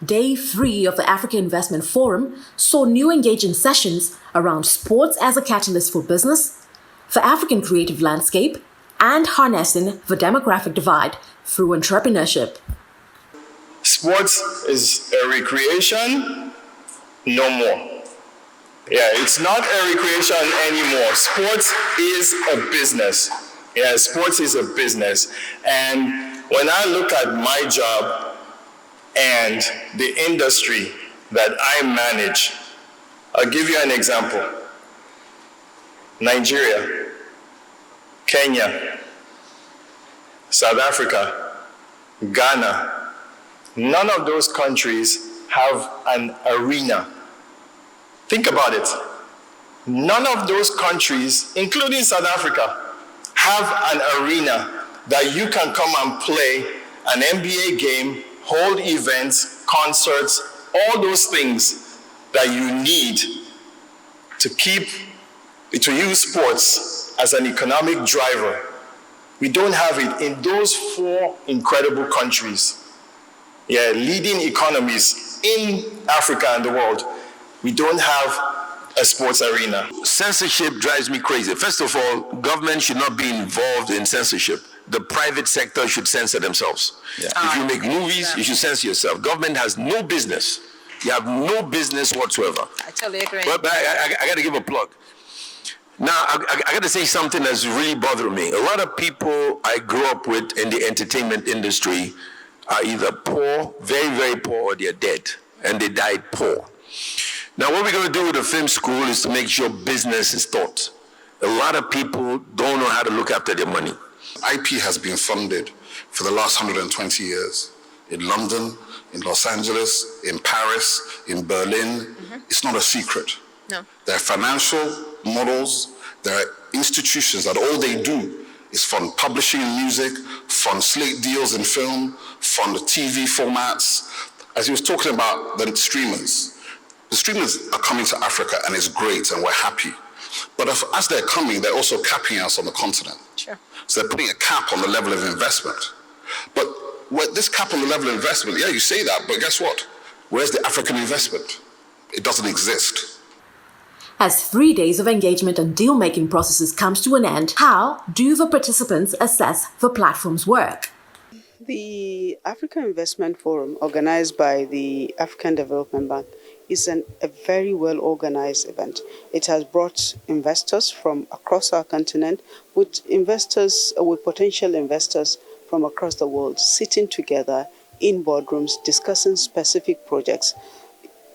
Day 3 of the Africa Investment Forum saw new engaging sessions around sports as a catalyst for business, the African creative landscape, and harnessing the demographic divide through entrepreneurship. Sports is a recreation, no more. Yeah, it's not a recreation anymore. Sports is a business. Yeah, sports is a business. And when I look at my job and the industry that I manage, I'll give you an example. Nigeria, Kenya, South Africa, Ghana, none of those countries have an arena. Think about it. None of those countries, including South Africa, have an arena that you can come and play an NBA game, hold events, concerts, all those things that you need to use sports as an economic driver. We don't have it in those 4 incredible countries. Yeah, leading economies in Africa and the world. We don't have a sports arena. Censorship drives me crazy. First of all, government should not be involved in censorship. The private sector should censor themselves. Yeah. If you make movies, you should censor yourself. Government has no business. You have no business whatsoever. I totally agree. But I got to give a plug. Now, I got to say something that's really bothering me. A lot of people I grew up with in the entertainment industry are either poor, very, very poor, or they're dead, and they died poor. Now, what we're going to do with the film school is to make sure business is taught. A lot of people don't know how to look after their money. IP has been funded for the last 120 years in London, in Los Angeles, in Paris, in Berlin. Mm-hmm. It's not a secret. No. There are financial models, there are institutions that all they do is fund publishing in music, fund slate deals in film, fund TV formats. As he was talking about the streamers are coming to Africa, and it's great, and we're happy. But as they're coming, they're also capping us on the continent. Sure. So they're putting a cap on the level of investment. But this cap on the level of investment, yeah, you say that, but guess what? Where's the African investment? It doesn't exist. As 3 days of engagement and deal-making processes comes to an end, how do the participants assess the platform's work? The Africa Investment Forum, organized by the African Development Bank, is a very well-organized event. It has brought investors from across our continent with potential investors from across the world sitting together in boardrooms discussing specific projects.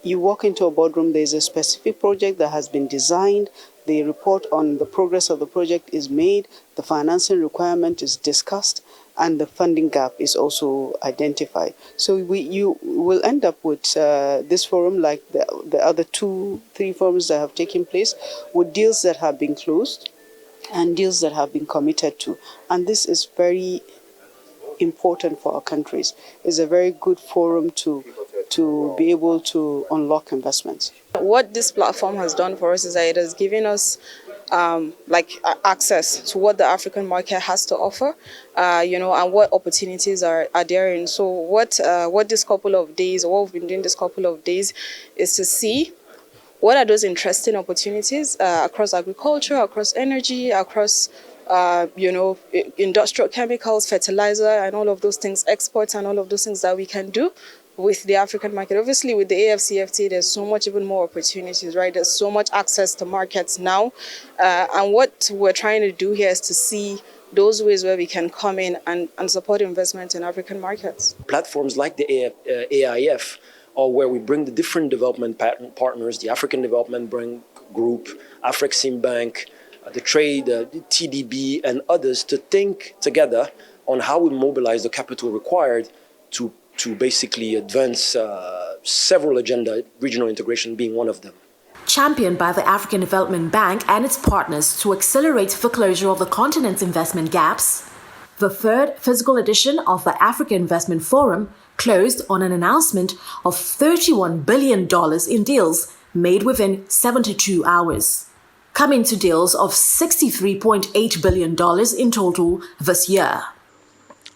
You walk into a boardroom, there's a specific project that has been designed, the report on the progress of the project is made, the financing requirement is discussed, and the funding gap is also identified. So you will end up with this forum, like the other 2-3 forums that have taken place, with deals that have been closed and deals that have been committed to. And this is very important for our countries. It's a very good forum to be able to unlock investments. What this platform has done for us is that it has given us access to what the African market has to offer, and what opportunities are there. And so what this couple of days, or what we've been doing this couple of days, is to see what are those interesting opportunities across agriculture, across energy, across industrial chemicals, fertilizer, and all of those things, exports, and all of those things that we can do with the African market. Obviously, with the AFCFTA, there's so much even more opportunities, right? There's so much access to markets now. And what we're trying to do here is to see those ways where we can come in and support investment in African markets. Platforms like the AIF, or where we bring the different development partners, the African Development Group, Afreximbank, the Trade, the TDB, and others, to think together on how we mobilize the capital required to basically advance several agenda, regional integration being one of them. Championed by the African Development Bank and its partners to accelerate the closure of the continent's investment gaps, the 3rd physical edition of the Africa Investment Forum closed on an announcement of $31 billion in deals made within 72 hours, coming to deals of $63.8 billion in total this year.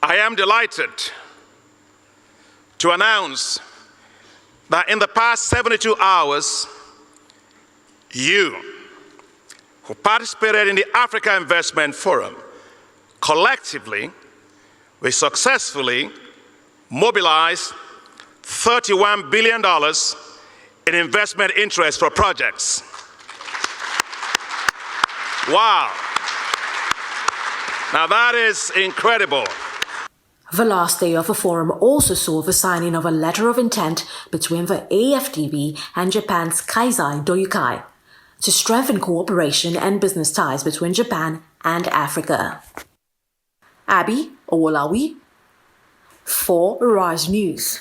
I am delighted to announce that in the past 72 hours, you who participated in the Africa Investment Forum, collectively, we successfully mobilized $31 billion in investment interest for projects. Wow. Now that is incredible. The last day of the forum also saw the signing of a letter of intent between the AFDB and Japan's Keizai Doyukai to strengthen cooperation and business ties between Japan and Africa. Abby Owolawi for Arise News.